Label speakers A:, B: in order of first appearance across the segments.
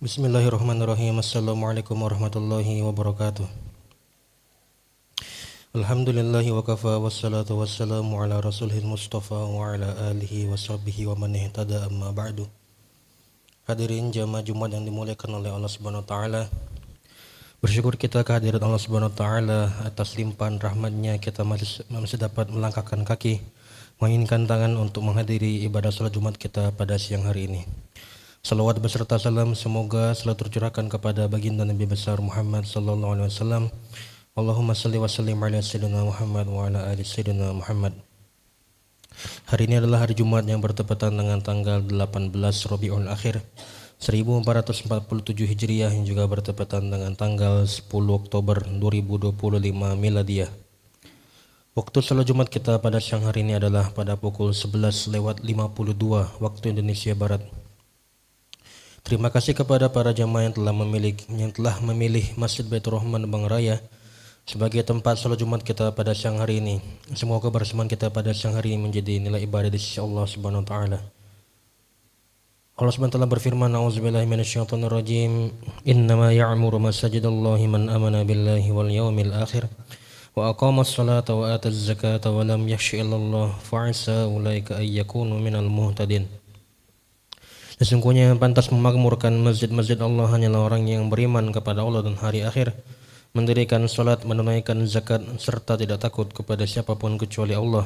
A: Bismillahirrahmanirrahim. Assalamualaikum warahmatullahi wabarakatuh. Alhamdulillahi wa kafa wassalatu wassalamu ala rasulihil mustafa wa ala alihi wa sahbihi wa man ihtada amma ba'du. Hadirin jamaah Jumat yang dimuliakan oleh Allah Subhanahu wa taala. Bersyukur kita kehadirat Allah Subhanahu wa taala atas limpahan rahmatnya kita masih dapat melangkahkan kaki, menginginkan tangan untuk menghadiri ibadah salat Jumat kita pada siang hari ini. Salawat beserta salam semoga selalu tercurahkan kepada baginda Nabi besar Muhammad sallallahu alaihi wasallam. Allahumma salli wa sallim ala sayyidina Muhammad wa ala ali sayyidina Muhammad. Hari ini adalah hari Jumat yang bertepatan dengan tanggal 18 Rabiul Akhir 1447 Hijriah yang juga bertepatan dengan tanggal 10 Oktober 2025 Miladiyah. Waktu salat Jumat kita pada siang hari ini adalah pada pukul 11:52 waktu Indonesia Barat. Terima kasih kepada para jamaah yang telah memilih Masjid Baitur Rahman Bang Raya sebagai tempat salat Jumat kita pada siang hari ini. Semoga kebersamaan kita pada siang hari ini menjadi nilai ibadah di sisi Allah Subhanahu wa taala. Allah Subhanahu wa taala berfirman, "A'udzubillahi minasyaitonir rajim. Innama ya'muru masajidallahi man amana billahi wal yawmil akhir wa aqamas salata wa ataz zakata wa lam yakhsha illallah fa'asa ulaika ay yakunu minal muhtadin." Sesungguhnya yang pantas memakmurkan masjid-masjid Allah hanyalah orang yang beriman kepada Allah dan hari akhir, mendirikan salat, menunaikan zakat, serta tidak takut kepada siapapun kecuali Allah.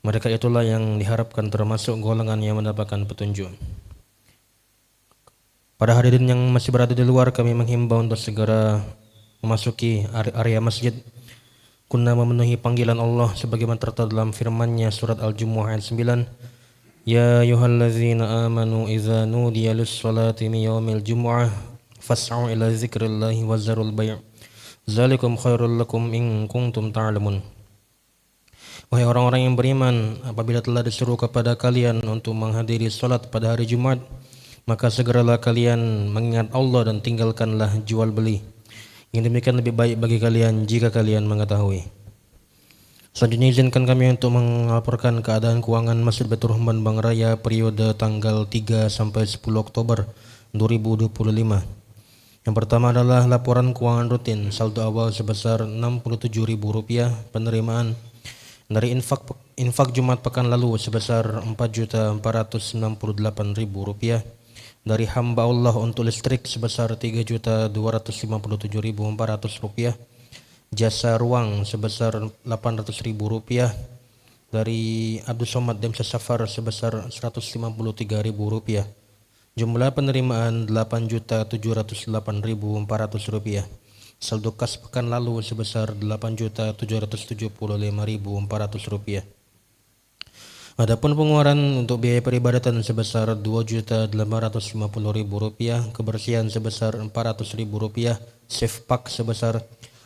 A: Mereka itulah yang diharapkan termasuk golongan yang mendapatkan petunjuk. Pada hadirin yang masih berada di luar, kami menghimbau untuk segera memasuki area masjid guna memenuhi panggilan Allah sebagaimana tertera dalam firman-Nya surat Al-Jumu'ah ayat 9. Ya ayyuhallazina amanu idza nudiya lis-salati min yaumil jumu'ah fas'au ila dzikrillahi wa zarul bai'. Zalikum khairul lakum in kuntum ta'lamun. Wahai orang-orang yang beriman, apabila telah disuruh kepada kalian untuk menghadiri salat pada hari Jumat, maka segeralah kalian mengingat Allah dan tinggalkanlah jual beli. Yang demikian lebih baik bagi kalian jika kalian mengetahui. Selanjutnya izinkan kami untuk melaporkan keadaan keuangan Masjid Baitur Rahman Bang Raya periode tanggal 3 sampai 10 Oktober 2025. Yang pertama adalah laporan keuangan rutin saldo awal sebesar Rp67.000, penerimaan dari infak Jumat pekan lalu sebesar Rp4.468.000, dari hamba Allah untuk listrik sebesar Rp3.257.400, jasa ruang sebesar Rp800.000, dari Abdul Somad Demsa Safar sebesar Rp153.000. Jumlah penerimaan Rp8.708.400. Saldo kas pekan lalu sebesar Rp8.775.400. Adapun pengeluaran untuk biaya peribadatan sebesar Rp2.850.000, kebersihan sebesar Rp400.000, safe pack sebesar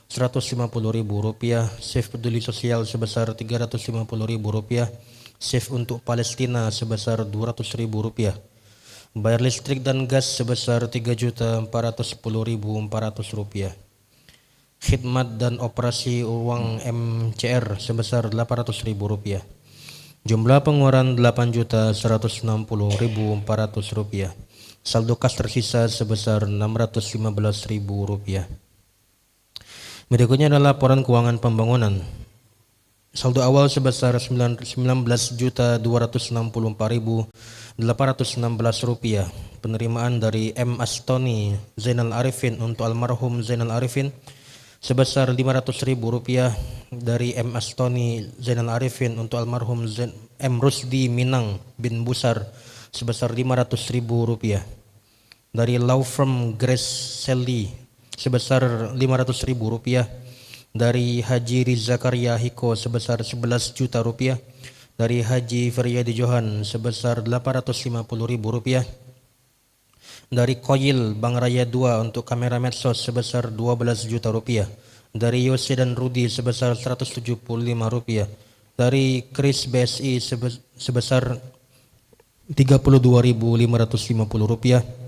A: Rp150.000, safe peduli sosial sebesar Rp350.000, safe untuk Palestina sebesar Rp200.000, bayar listrik dan gas sebesar Rp3.410.400, khidmat dan operasi uang MCR sebesar Rp800.000. Jumlah pengeluaran Rp8.160.400. Saldo kas tersisa sebesar Rp615.000. Berikutnya adalah laporan keuangan pembangunan. Saldo awal sebesar Rp19.264.816. Penerimaan dari M. Astoni Zainal Arifin untuk almarhum Zainal Arifin sebesar Rp500.000, dari M. Astoni Zainal Arifin untuk almarhum M. Rusdi Minang bin Busar sebesar Rp500.000, dari law firm Grace Sally sebesar Rp500.000, dari Haji Riza Karya Hiko sebesar Rp11 juta, dari Haji Feryadi Johan sebesar Rp850.000, dari Koyil Bang Raya 2 untuk kamera medsos sebesar Rp12 juta, dari Yose dan Rudi sebesar Rp175, dari Kris BSI sebesar Rp32.550,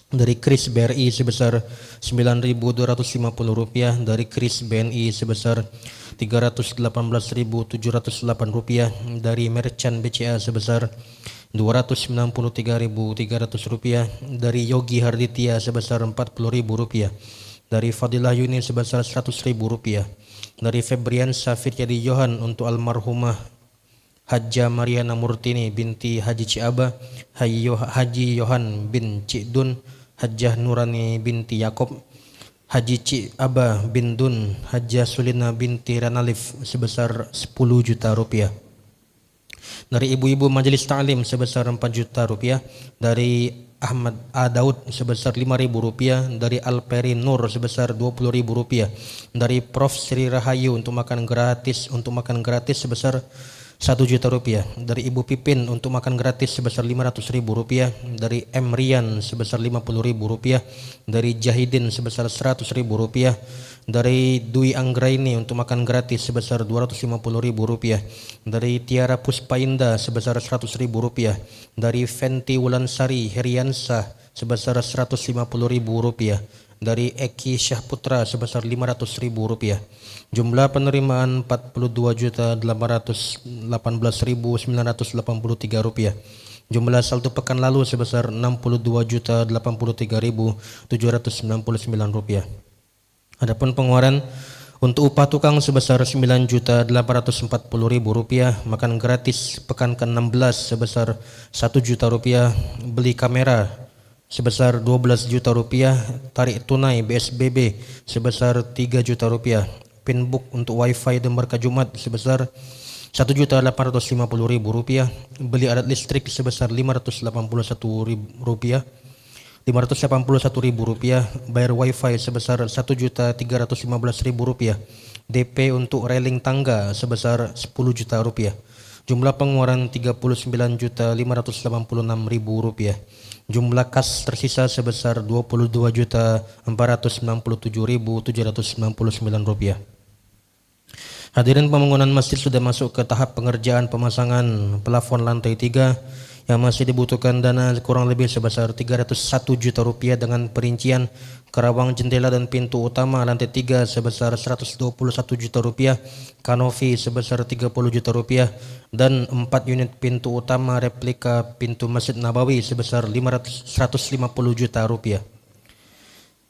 A: dari Kris BRI sebesar Rp9.250, dari Kris BNI sebesar Rp318.708, dari Merchant BCA sebesar Rp293.300. Dari Yogi Harditya sebesar Rp40.000. Dari Fadilah Yuni sebesar Rp100.000. Dari Febrian Safiryadi Johan untuk almarhumah Hajjah Mariana Murtini binti Haji Ciaba, Haji Yohan bin Cikdun, Hajjah Nurani binti Yakob, Haji Ciaba bin Dun, Hajjah Sulina binti Ranalif sebesar Rp10 juta. Dari ibu-ibu majelis ta'lim sebesar Rp4 juta. Dari Ahmad A. Daud sebesar Rp5.000. Dari Alperi Nur sebesar Rp20.000. Dari Prof. Sri Rahayu untuk makan gratis sebesar Rp1 juta. Dari Ibu Pipin untuk makan gratis sebesar Rp500.000. Dari M. Rian sebesar Rp50.000. Dari Jahidin sebesar Rp100.000. Dari Dwi Anggraini untuk makan gratis sebesar Rp250.000. Dari Tiara Puspainda sebesar Rp100.000. Dari Fenti Wulansari Heriansah sebesar Rp150.000. Dari Eki Syahputra sebesar Rp500.000. Jumlah penerimaan Rp42.818.983. Jumlah saldo pekan lalu sebesar Rp62.083.799. Adapun pengeluaran untuk upah tukang sebesar Rp9.840.000, makan gratis pekan ke-16 sebesar Rp1 juta, beli kamera sebesar Rp12 juta, tarik tunai BSBB sebesar Rp3 juta, pinbook untuk wifi dan berkah Jumat sebesar Rp1.850.000, beli alat listrik sebesar Rp581.000, bayar wifi sebesar Rp1.315.000, DP untuk railing tangga sebesar Rp10 juta, jumlah pengeluaran Rp32.586.000, jumlah kas tersisa sebesar Rp22.497.799. Hadirin, pembangunan masjid sudah masuk ke tahap pengerjaan pemasangan plafon lantai 3 yang masih dibutuhkan dana kurang lebih sebesar Rp301 juta dengan perincian kerawang jendela dan pintu utama lantai 3 sebesar Rp121 juta, kanopi sebesar Rp30 juta, dan 4 unit pintu utama replika pintu Masjid Nabawi sebesar Rp150 juta.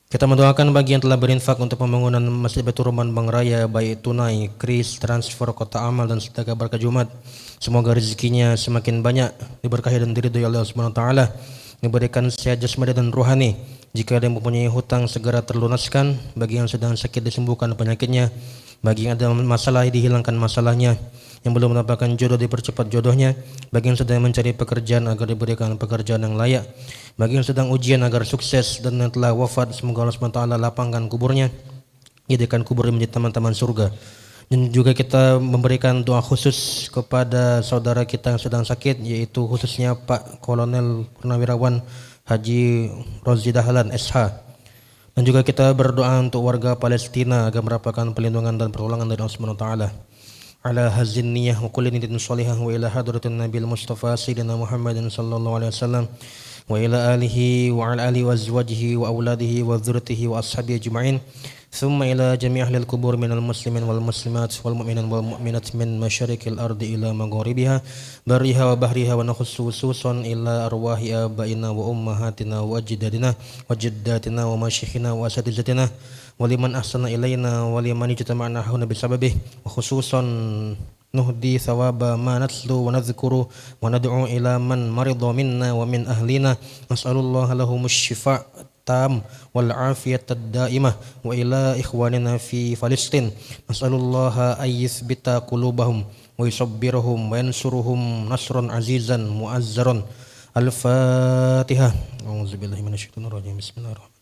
A: Kita mendoakan bagi yang telah berinfak untuk pembangunan Masjid Baitur Rahman Bang Raya, baik tunai, kris, transfer, kota amal dan sedekah berkah Jumat. Semoga rezekinya semakin banyak, diberkahi dan diridhoi Allah Subhanahu wa taala, diberikan sehat jasmani dan rohani. Jika ada yang mempunyai hutang segera terlunaskan, bagi yang sedang sakit disembuhkan penyakitnya, bagi yang ada masalah dihilangkan masalahnya, yang belum mendapatkan jodoh dipercepat jodohnya, bagi yang sedang mencari pekerjaan agar diberikan pekerjaan yang layak, bagi yang sedang ujian agar sukses, dan yang telah wafat semoga Allah SWT lapangkan kuburnya, jadikan kuburnya menjadi taman-taman surga. Dan juga kita memberikan doa khusus kepada saudara kita yang sedang sakit, yaitu khususnya Pak Kolonel Purnawirawan Haji Rozi Dahlan SH. Dan juga kita berdoa untuk warga Palestina agar mendapatkan perlindungan dan pertolongan dari Allah Subhanahu wa taala. Ala hazin niyah wa kulli niyatin shalihah wa ila hadratin Nabil Mustafa Sayyidina Muhammadin sallallahu alaihi wasallam wa ila alihi wa ala alihi wa azwajihi wa auladihi wa dzurriyyatihi wa ashabihi ajma'in. ثم إلى جميع أهل القبور من المسلمين والمسلمات والمؤمنين والمؤمنات من مشارق الأرض إلى مغاربها برها وبحرها ونخص خصوصا إلى أرواح آبائنا وأمهاتنا وأجدادنا وجداتنا ومشايخنا وأساتذتنا ولمن أحسن إلينا ولمن اجتمعنا هنا بسببه وخصوصا نهدي ثواب ما نتلو ونذكر وندعو إلى من مرض منا ومن أهلنا نسأل الله لهم الشفاء التام والعافية الدائمة وإلى إخواننا في فلسطين نسأل الله أن يثبت قلوبهم ويصبرهم وينصرهم نصرا عزيزا مؤزرا. الفاتحة. أعوذ بالله من الشيطان الرجيم. بسم الله الرحمن الرحيم.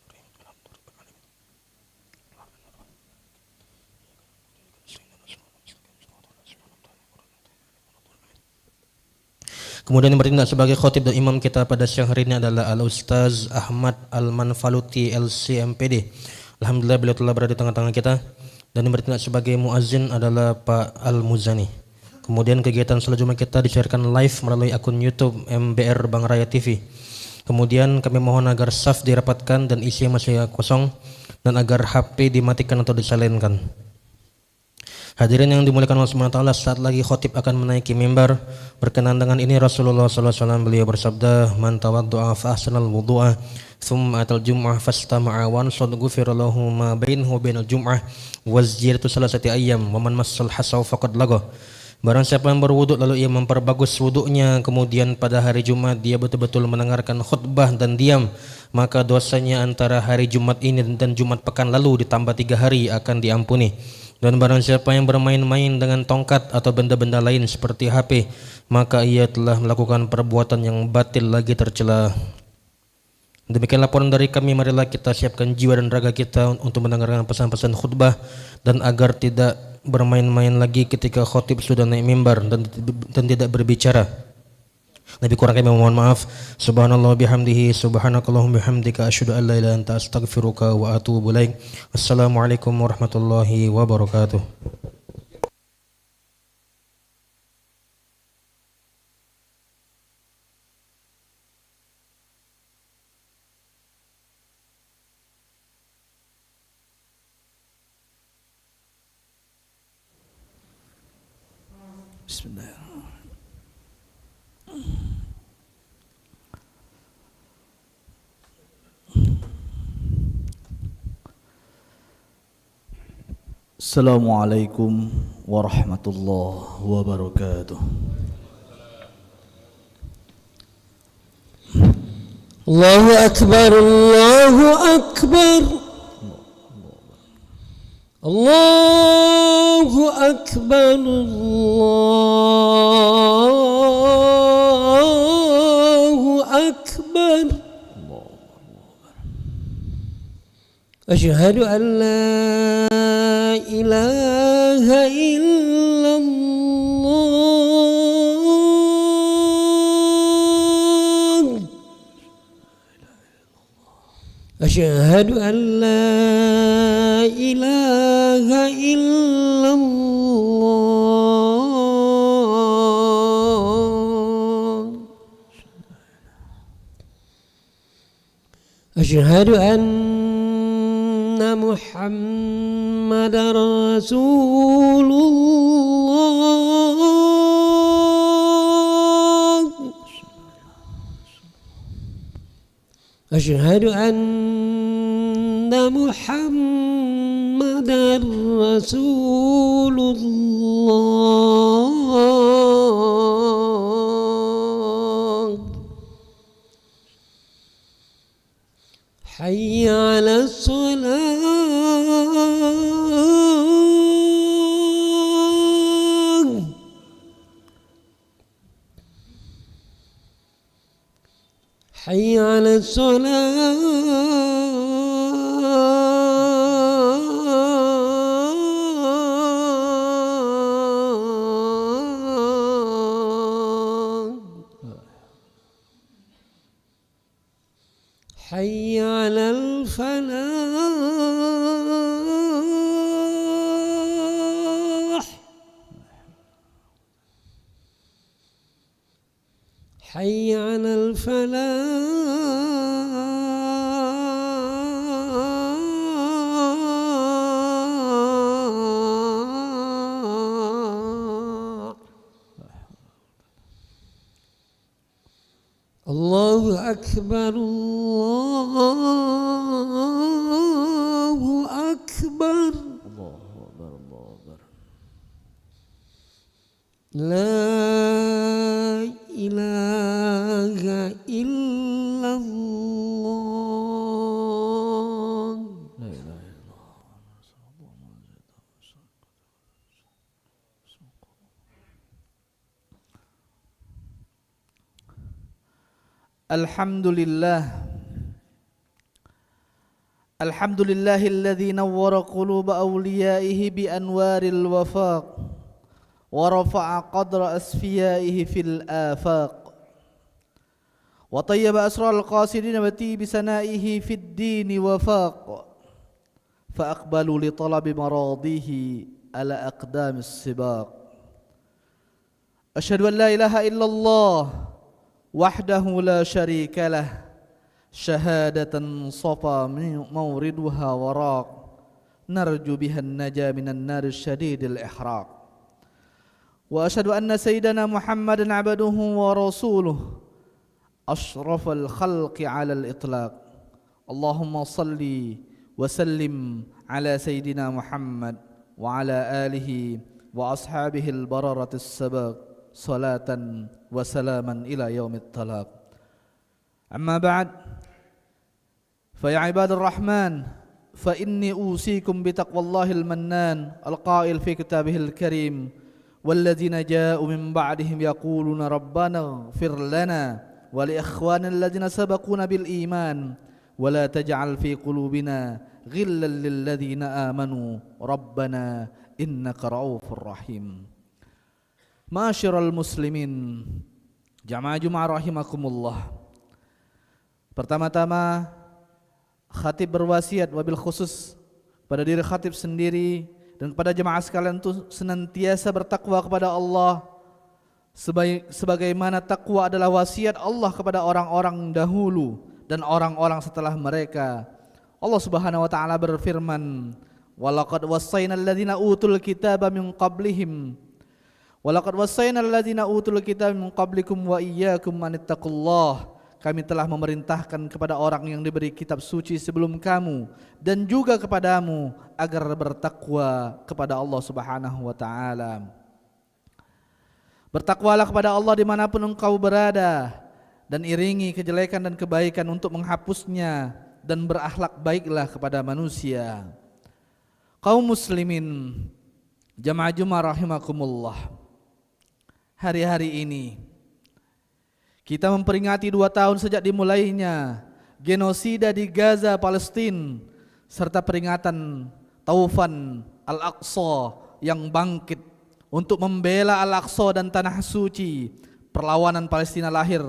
A: Kemudian yang bertindak sebagai khotib dan imam kita pada siang hari ini adalah Al-Ustaz Ahmad Al-Manfaluti LCMPD. Alhamdulillah beliau telah berada di tengah-tengah kita. Dan yang bertindak sebagai muazzin adalah Pak Al-Muzani. Kemudian kegiatan salat Jumat kita disiarkan live melalui akun YouTube MBR Bang Raya TV. Kemudian kami mohon agar saf dirapatkan dan isi masih kosong, dan agar HP dimatikan atau disalenkan. Hadirin yang dimuliakan Allah Subhanahu wa taala, saat lagi khatib akan menaiki mimbar, berkenan dengan ini Rasulullah sallallahu alaihi wasallam beliau bersabda, "Man tawaddu'a fa ahsanal wudu'a, thumma atal jum'ah fastama'a wa ansad ghufira lahu ma bainahu wa bainal jum'ah wa ziyadatu salasati ayyam wa man massal hasaw faqad lagha." Barang siapa yang berwuduk lalu ia memperbagus wuduknya, kemudian pada hari Jumat dia betul-betul mendengarkan khutbah dan diam, maka dosanya antara hari Jumat ini dan Jumat pekan lalu ditambah 3 hari akan diampuni. Dan barang siapa yang bermain-main dengan tongkat atau benda-benda lain seperti HP, maka ia telah melakukan perbuatan yang batil lagi tercela. Demikian laporan dari kami. Marilah kita siapkan jiwa dan raga kita untuk mendengarkan pesan-pesan khutbah, dan agar tidak bermain-main lagi ketika khatib sudah naik mimbar dan tidak berbicara. Lebih kurang kami mohon maaf. Subhanallah bihamdihi, subhanakallahumma bihamdika, asyhadu an la ilaha illa anta, astaghfiruka wa atubu ilaik. Wassalamualaikum warahmatullahi wabarakatuh.
B: Bismillah. Assalamualaikum warahmatullahi wabarakatuh.
C: Allahu Akbar, Allahu Akbar, Allahu Akbar, Allahu Akbar. Asyhadu an la ilaha illallah. Asyhadu an la ilaha illallah. Asyhadu anna Muhammadar Rasulullah. Asyhadu anna Muhammadar Rasulullah. Hayya 'alas salah. Hayya 'alas salah. Hayya 'alal falah. Hayya 'alal falah. Allahu Akbar, Allahu Akbar. La ilaha illallah.
B: Alhamdulillah. Alhamdulillahilladzi nawwara quluba awliyaihi bi anwaril wafaq wa rafa'a qadra asfiyaihi fil afaq wa tayyaba asral qasidin wa tibi sanaihi fid din wafaq fa aqbalu li talabi maradihi ala aqdamis sibaq. Asyhadu an la ilaha illallah wahdahu la syarika lah, syahadatan safa mawriduha waraq, نرجو بها النجاة من النار الشديد الإحراق. وأشهد أن سيدنا محمد عبده ورسوله أشرف الخلق على الإطلاق. اللهم صل وسلم على سيدنا محمد وعلى آله وأصحابه البررة السباق صلاة وسلاما إلى يوم الطلاق. أما بعد، فيا عباد الرحمن، فإني أوصيكم بتقوى الله المنان القائل في كتابه الكريم: والذين جاءوا من بعدهم يقولون ربنا اغفر لنا ولإخواننا الذين سبقونا بالإيمان ولا تجعل في قلوبنا غلا للذين آمنوا ربنا إنك رؤوف رحيم. Ma'asyiral muslimin, jamaah Jumat rahimakumullah. Pertama-tama, khatib berwasiat wabil khusus pada diri khatib sendiri dan kepada jemaah sekalian untuk senantiasa bertakwa kepada Allah, sebagaimana takwa adalah wasiat Allah kepada orang-orang dahulu dan orang-orang setelah mereka. Allah Subhanahu wa taala berfirman, "Walaqad wassayna alladziina utul kitaba min qablihim walaqad wassayna alladziina utul kitaba min qablikum wa iyyakum an ittaqullah." Kami telah memerintahkan kepada orang yang diberi kitab suci sebelum kamu dan juga kepadamu agar bertakwa kepada Allah Subhanahu wa taala. Bertakwalah kepada Allah dimanapun engkau berada dan iringi kejelekan dan kebaikan untuk menghapusnya, dan berakhlak baiklah kepada manusia. Kaum muslimin, jamaah Jumat rahimakumullah. Hari-hari ini kita memperingati 2 tahun sejak dimulainya genosida di Gaza, Palestina, serta peringatan Taufan Al-Aqsa yang bangkit untuk membela Al-Aqsa dan tanah suci. Perlawanan Palestina lahir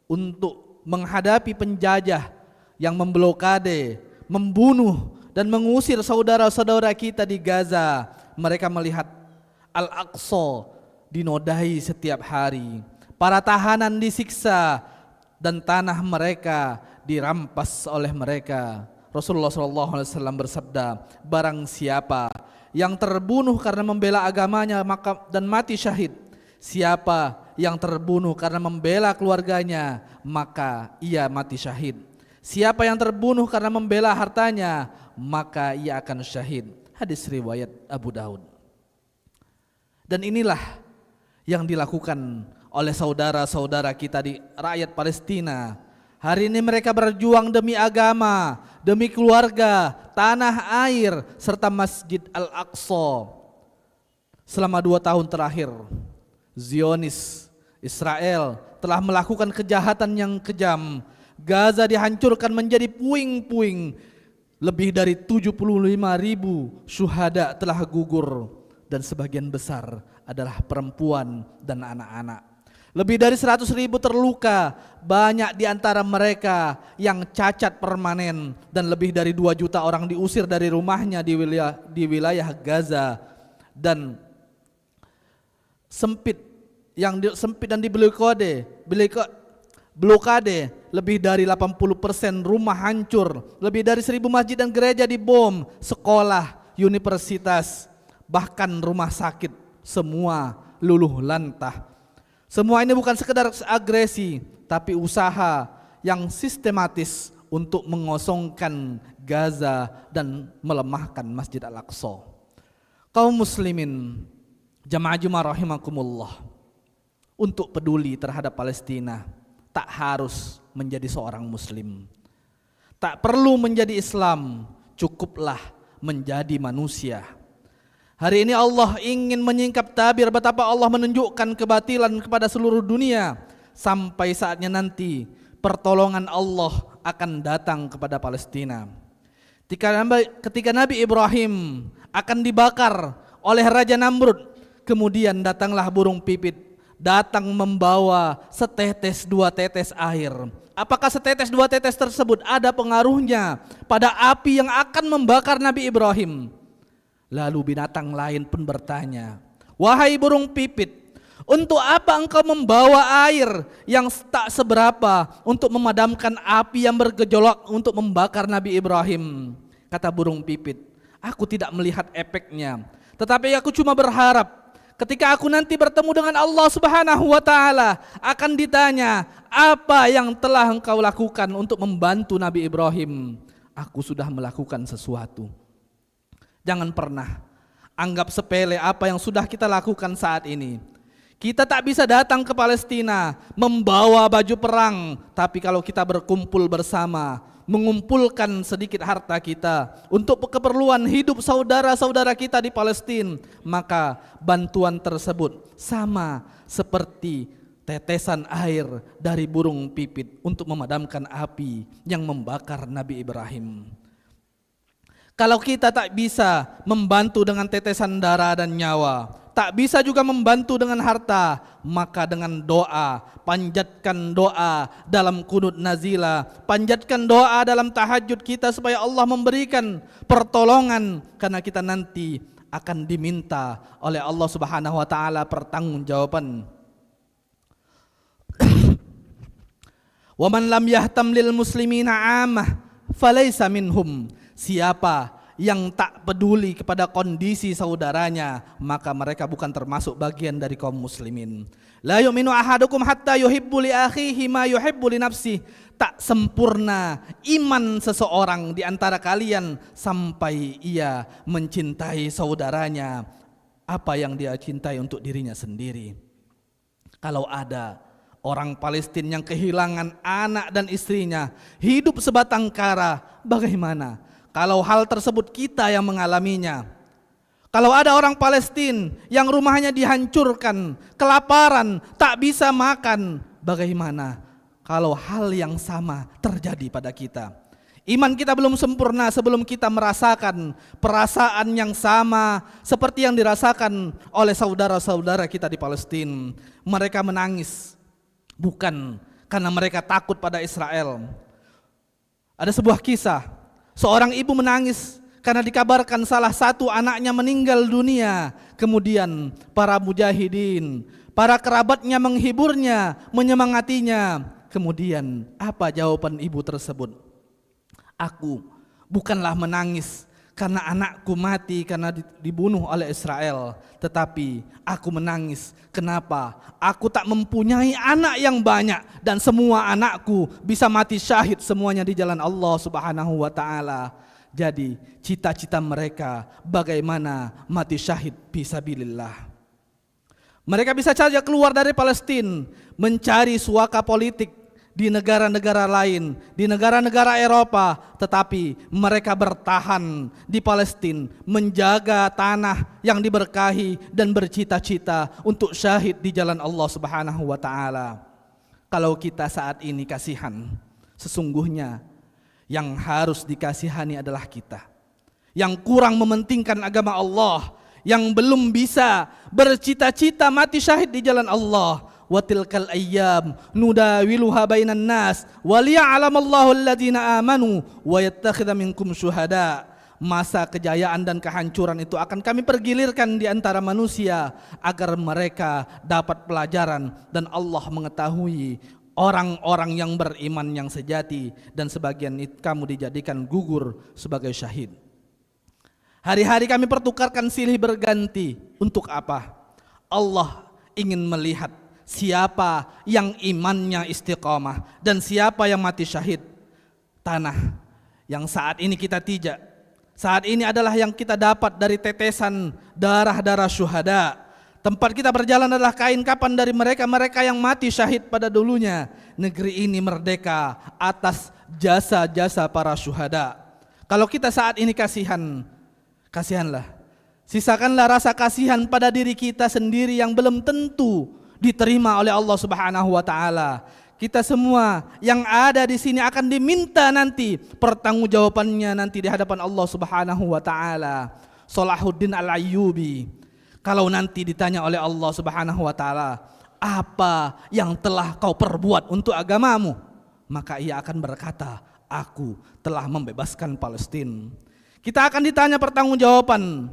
B: untuk menghadapi penjajah yang memblokade, membunuh dan mengusir saudara-saudara kita di Gaza. Mereka melihat Al-Aqsa dinodai setiap hari, para tahanan disiksa dan tanah mereka dirampas oleh mereka. Rasulullah SAW bersabda, barang siapa yang terbunuh karena membela agamanya dan mati syahid, siapa yang terbunuh karena membela keluarganya maka ia mati syahid, siapa yang terbunuh karena membela hartanya maka ia akan syahid. Hadis riwayat Abu Daud. Dan inilah yang dilakukan oleh saudara-saudara kita di rakyat Palestina. Hari ini mereka berjuang demi agama, demi keluarga, tanah air, serta Masjid Al-Aqsa. Selama 2 tahun terakhir, Zionis Israel telah melakukan kejahatan yang kejam. Gaza dihancurkan menjadi puing-puing. Lebih dari 75.000 syuhada telah gugur, dan sebagian besar adalah perempuan dan anak-anak. Lebih dari 100.000 terluka, banyak di antara mereka yang cacat permanen, dan lebih dari 2 juta orang diusir dari rumahnya di wilayah Gaza, dan sempit dan blokade, lebih dari 80% rumah hancur, lebih dari 1.000 masjid dan gereja dibom, sekolah, universitas, bahkan rumah sakit, semua luluh lantah. Semua ini bukan sekedar agresi, tapi usaha yang sistematis untuk mengosongkan Gaza dan melemahkan Masjid Al-Aqsa. Kaum muslimin, jamaah Jumat rahimakumullah, untuk peduli terhadap Palestina tak harus menjadi seorang muslim, tak perlu menjadi Islam, cukuplah menjadi manusia. Hari ini Allah ingin menyingkap tabir betapa Allah menunjukkan kebatilan kepada seluruh dunia. Sampai saatnya nanti pertolongan Allah akan datang kepada Palestina. Ketika Nabi Ibrahim akan dibakar oleh Raja Namrud, kemudian datanglah burung pipit, datang membawa setetes 2 tetes air. Apakah setetes 2 tetes tersebut ada pengaruhnya pada api yang akan membakar Nabi Ibrahim? Lalu binatang lain pun bertanya, wahai burung pipit, untuk apa engkau membawa air yang tak seberapa untuk memadamkan api yang bergejolak untuk membakar Nabi Ibrahim? Kata burung pipit, Aku tidak melihat efeknya. Tetapi aku cuma berharap ketika aku nanti bertemu dengan Allah Subhanahu wa taala akan ditanya, apa yang telah engkau lakukan untuk membantu Nabi Ibrahim? Aku sudah melakukan sesuatu. Jangan pernah anggap sepele apa yang sudah kita lakukan saat ini. Kita tak bisa datang ke Palestina membawa baju perang, tapi kalau kita berkumpul bersama, mengumpulkan sedikit harta kita untuk keperluan hidup saudara-saudara kita di Palestina, maka bantuan tersebut sama seperti tetesan air dari burung pipit untuk memadamkan api yang membakar Nabi Ibrahim. Kalau kita tak bisa membantu dengan tetesan darah dan nyawa, tak bisa juga membantu dengan harta, maka dengan doa, panjatkan doa dalam kunut nazila, panjatkan doa dalam tahajud kita supaya Allah memberikan pertolongan, karena kita nanti akan diminta oleh Allah Subhanahu wa taala pertanggungjawaban. Wa man lam yahtam lil muslimina 'ammah falaysa minhum. Siapa yang tak peduli kepada kondisi saudaranya, maka mereka bukan termasuk bagian dari kaum muslimin. La yu'minu ahadukum hatta yuhibbu li akhihi ma yuhibbu li nafsihi. Tak sempurna iman seseorang di antara kalian sampai ia mencintai saudaranya apa yang dia cintai untuk dirinya sendiri. Kalau ada orang Palestina yang kehilangan anak dan istrinya, hidup sebatang kara, bagaimana kalau hal tersebut kita yang mengalaminya? Kalau ada orang Palestina yang rumahnya dihancurkan, kelaparan, tak bisa makan, bagaimana kalau hal yang sama terjadi pada kita? Iman kita belum sempurna sebelum kita merasakan perasaan yang sama seperti yang dirasakan oleh saudara-saudara kita di Palestina. Mereka menangis bukan karena mereka takut pada Israel. Ada sebuah kisah, seorang ibu menangis karena dikabarkan salah satu anaknya meninggal dunia. Kemudian para mujahidin, para kerabatnya menghiburnya, menyemangatinya. Kemudian apa jawaban ibu tersebut? Aku bukanlah menangis karena anakku mati karena dibunuh oleh Israel, tetapi aku menangis kenapa aku tak mempunyai anak yang banyak dan semua anakku bisa mati syahid semuanya di jalan Allah Subhanahu wa taala. Jadi cita-cita mereka bagaimana mati syahid fisabilillah. Mereka bisa saja keluar dari Palestina mencari suaka politik di negara-negara lain, di negara-negara Eropa, tetapi mereka bertahan di Palestina, menjaga tanah yang diberkahi dan bercita-cita untuk syahid di jalan Allah Subhanahu wa taala. Kalau kita saat ini kasihan, sesungguhnya yang harus dikasihani adalah kita yang kurang mementingkan agama Allah, yang belum bisa bercita-cita mati syahid di jalan Allah. Wa tilkal ayyam nudawiluha bainan nas wa liya'lamallahu alladhina amanu wa yattakhidha minkum syuhada. Masa kejayaan dan kehancuran itu akan kami pergilirkan di antara manusia agar mereka dapat pelajaran dan Allah mengetahui orang-orang yang beriman yang sejati, dan sebagian kamu dijadikan gugur sebagai syahid. Hari-hari kami pertukarkan silih berganti. Untuk apa? Allah ingin melihat siapa yang imannya istiqamah dan siapa yang mati syahid. Tanah yang saat ini kita pijak, saat ini adalah yang kita dapat dari tetesan darah-darah syuhada. Tempat kita berjalan adalah kain kapan dari mereka-mereka yang mati syahid pada dulunya. Negeri ini merdeka atas jasa-jasa para syuhada. Kalau kita saat ini kasihan, kasihanlah. Sisakanlah rasa kasihan pada diri kita sendiri yang belum tentu diterima oleh Allah Subhanahu wa taala. Kita semua yang ada di sini akan diminta nanti pertanggungjawabannya nanti di hadapan Allah Subhanahu wa taala. Salahuddin Al-Ayyubi, kalau nanti ditanya oleh Allah Subhanahu wa taala, apa yang telah kau perbuat untuk agamamu? Maka ia akan berkata, aku telah membebaskan Palestina. Kita akan ditanya pertanggungjawaban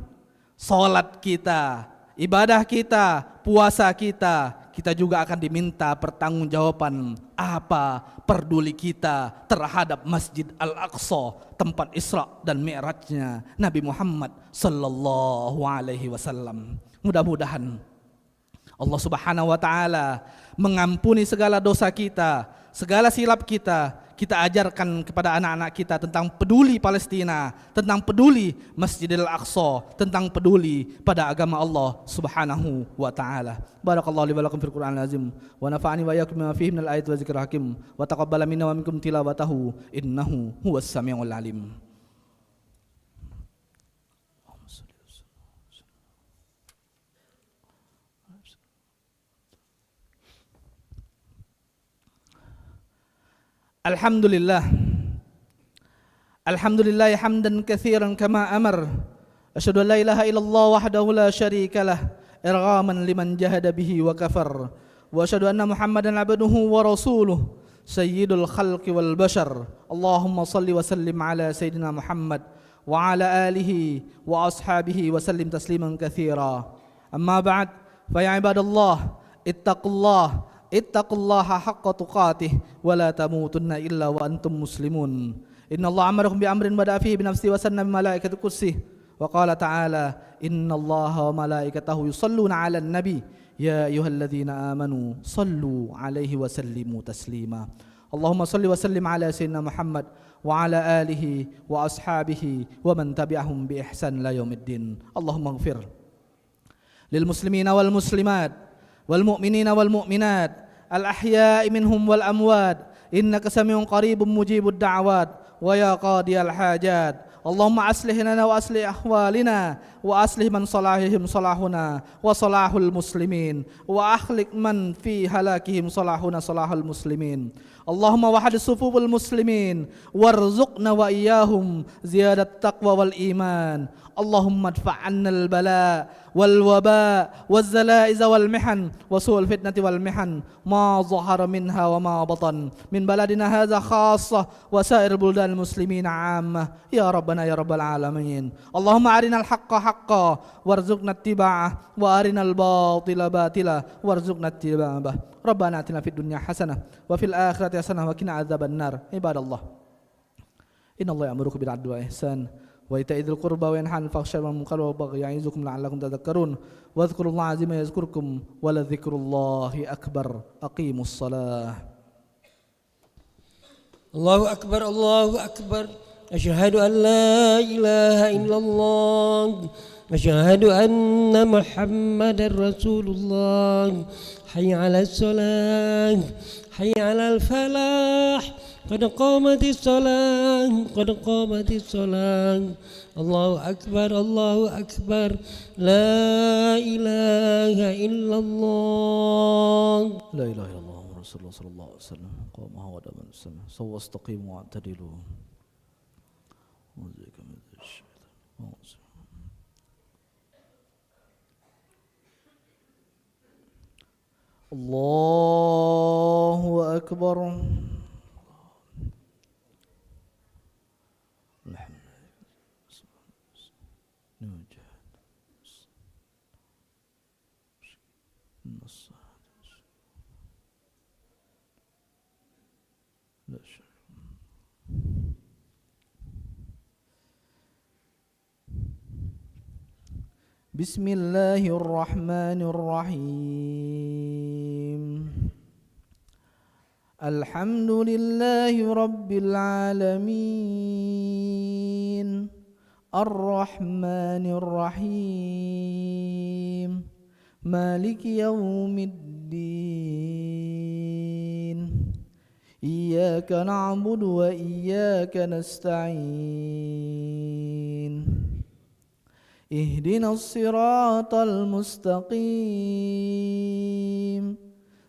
B: salat kita, ibadah kita, puasa kita kita juga akan diminta pertanggungjawaban apa peduli kita terhadap Masjid Al-Aqsa, tempat Isra dan Mi'rajnya Nabi Muhammad sallallahu alaihi wasallam. Mudah-mudahan Allah Subhanahu wa taala mengampuni segala dosa kita, segala silap kita. Kita ajarkan kepada anak-anak kita tentang peduli Palestina, tentang peduli Masjidil Aqsa, tentang peduli pada agama Allah Subhanahu wa taala. Barakallahu li wa lakum fil Qur'anil azim wa nafa'ani wa iyyakum bima fihi minal ayati wa dzikril hakim wa taqabbala minna wa minkum tilawatahu innahu huwas samiul alim. Alhamdulillah hamdan katsiran kama amar. Asyhadu an la ilaha illallah wahdahu la syarika lah irghaman liman jahada bihi wa kafar. Wa asyhadu anna Muhammadan abduhu wa rasuluh sayyidul khalqi wal bashar. Allahumma salli wa sallim ala sayyidina Muhammad wa ala alihi wa ashabihi wa sallim tasliman katsira. Amma ba'd, fa ya ibadallah ittaqullaha haqqa tuqatih wa la tamutunna illa wa antum muslimun. Innallaha amarakum bi amrin bada'a fihi bi nafsihi wa sanna bi malaikati qudsih wa qala ta'ala innallaha wa malaikatahu yusalluna 'alan nabi ya ayyuhalladzina amanu sallu 'alaihi wa sallimu taslima. Allahumma salli wa sallim ala sayyidina Muhammad wa ala alihi wa ashabihi wa man tabi'ahum bi ihsan la yaumiddin. Allahumma ighfir lil muslimina wal muslimat والمؤمنين والمؤمنات الأحياء منهم والأموات إنك سميع قريب مجيب الدعوات ويا قاضي الحاجات. اللهم أصلح لنا وأصلح أحوالنا وأصلح من صلاحهم صلاحنا وصلاح المسلمين وأخلق من في هلاكهم صلاحنا صلاح المسلمين. اللهم وحد صفوف المسلمين وارزقنا وإياهم زيادة التقوى والإيمان. اللهم ادفع عنا البلاء والوباء والزلائز والمحن وسوء الفتنة والمحن ما ظهر منها وما بطن من بلدنا هذا خاصة وسائر بلدان المسلمين عامة يا ربنا يا رب العالمين. اللهم أرنا الحق حقا وارزقنا اتباعه وأرنا الباطل باطلا وارزقنا اتباعه. ربنا آتنا في الدنيا حسنة وفي الآخرة حسنة وقنا عذاب النار. عباد الله إن الله يأمركم بالعدل والإحسان وإيتاء ذي القربى وينهى عن الفحشاء والمنكر والبغي يعظكم لعلكم تذكرون واذكروا الله عظيما يذكركم ولذكر الله أكبر. أقيموا الصلاة.
C: الله أكبر الله أكبر. أشهد أن لا إله إلا الله أشهد أن محمد رسول الله. حي على الصلاة حي على الفلاح قد قامت الصلاة قد قامت الصلاة. الله أكبر الله أكبر. لا إله إلا الله
B: لا إله إلا الله رسول الله صلى الله عليه وسلم. قامها ودما السماء سووا استقيموا واعتدلوا. الله أكبر. بسم الله الرحمن الرحيم. الحمد لله رب العالمين الرحمن الرحيم مالك يوم الدين إياك نعبد وإياك نستعين اهدنا الصراط المستقيم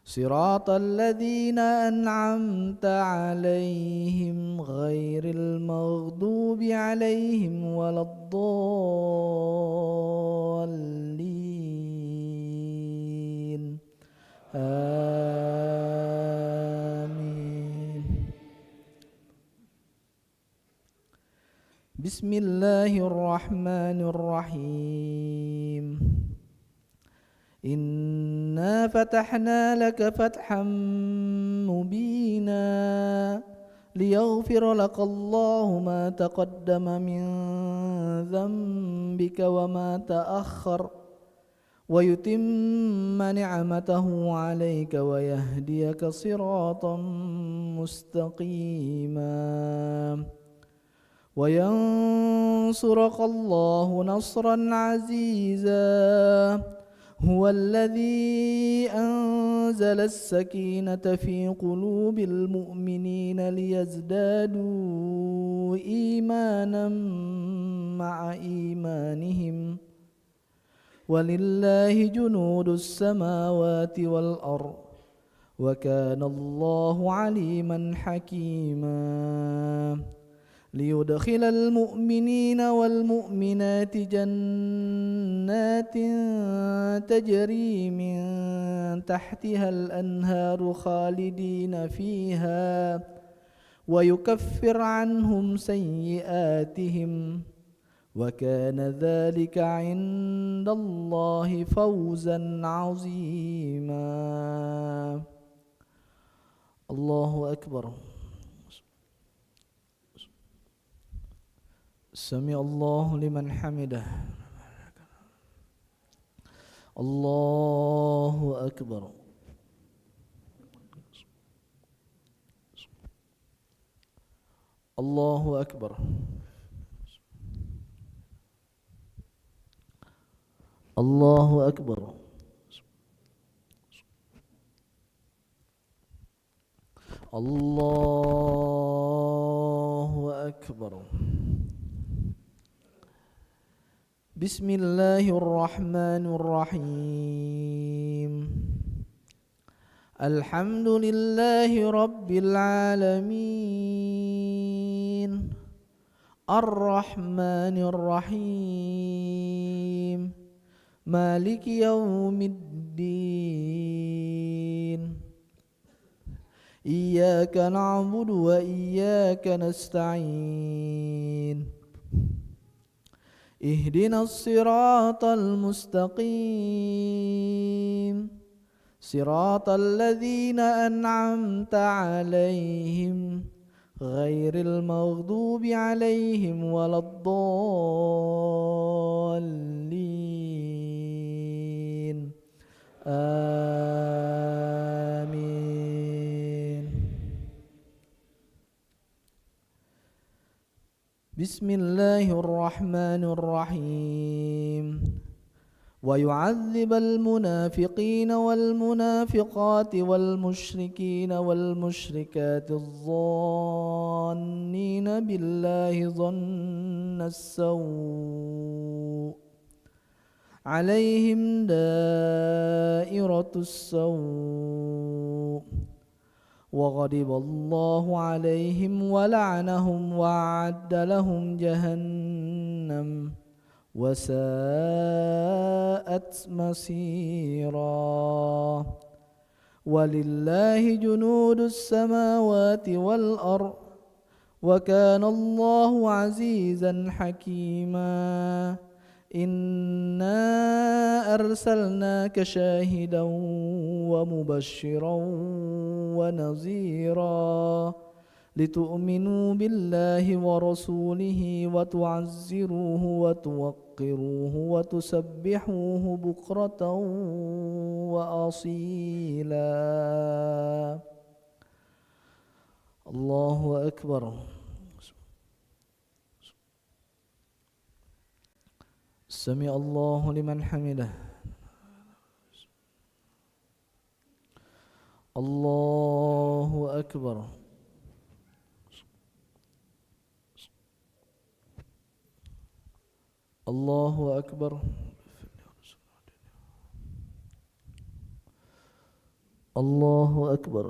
B: صراط الذين أنعمت عليهم غير المغضوب عليهم ولا الضالين آمين. بسم الله الرحمن الرحيم. إنا إنا فتحنا لك فتحا مبينا ليغفر لك الله ما تقدم من ذنبك وما تأخر ويتم نعمته عليك ويهديك صراطا مستقيما وينصرك الله نصرا عزيزا هو الذي أنزل السكينة في قلوب المؤمنين ليزدادوا إيمانا مع إيمانهم ولله جنود السماوات والأرض وكان الله عليما حكيما ليدخل المؤمنين والمؤمنات جنات تجري من تحتها الأنهار خالدين فيها ويكفر عنهم سيئاتهم وكان ذلك عند الله فوزا عظيما. الله أكبر. سمع الله لمن حمده. الله أكبر. الله أكبر. الله أكبر. الله أكبر. بسم الله الرحمن الرحيم. الحمد لله رب العالمين الرحمن الرحيم مالك يوم الدين إياك نعبد وإياك نستعين اهدنا الصراط المستقيم صراط الذين أنعمت عليهم غير المغضوب عليهم ولا الضالين آمين. بسم الله الرحمن الرحيم. ويعذب المنافقين والمنافقات والمشركين والمشركات الظانين بالله ظن السوء عليهم دائرة السوء وغضب الله عليهم ولعنهم وأعد لهم جهنم وساءت مصيرا ولله جنود السماوات والأرض وكان الله عزيزا حكيما إنا أرسلناك شاهدا ومبشرا ونذيرا لتؤمنوا بالله ورسوله وتعزروه وتوقروه وتسبحوه بكرة وأصيلا. الله أكبر. سمع الله لمن حمده. الله أكبر. الله أكبر. الله أكبر.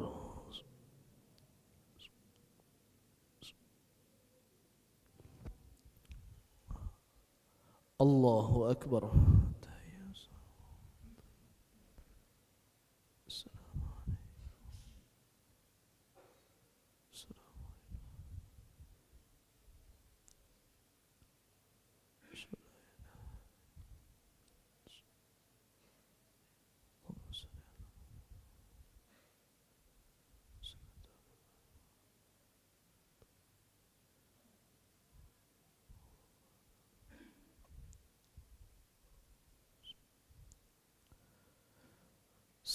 B: الله أكبر.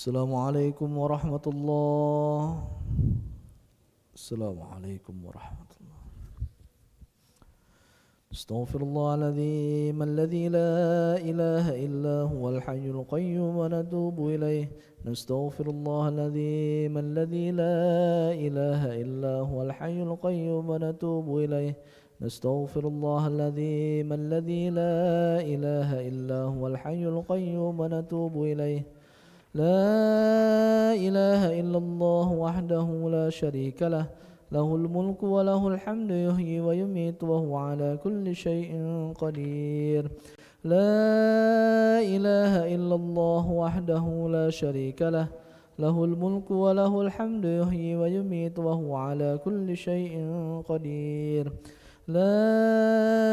B: Assalamualaikum warahmatullahi. Assalamualaikum warahmatullahi. Astaghfirullah al-azim alladzi la ilaha illa huwal hayyul qayyum wa natubu ilaih. Nastaghfirullah al-azim alladzi la ilaha illa huwal hayyul qayyum wa natubu ilaih. Nastaghfirullah al-azim alladzi la ilaha illa huwal hayyul qayyum wa natubu ilaih. لا إله إلا الله وحده لا شريك له له الملك وله الحمد يحيي ويميت وهو على كل شيء قدير لا إله إلا الله وحده لا شريك له له الملك وله الحمد يحيي ويميت وهو على كل شيء قدير لا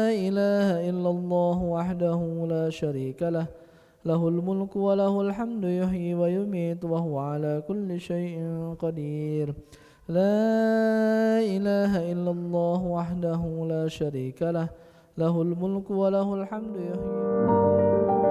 B: إله إلا الله وحده لا شريك له له الملك وله الحمد يحيي ويميت وهو على كل شيء قدير لا إله إلا الله وحده لا شريك له له الملك وله الحمد يحيي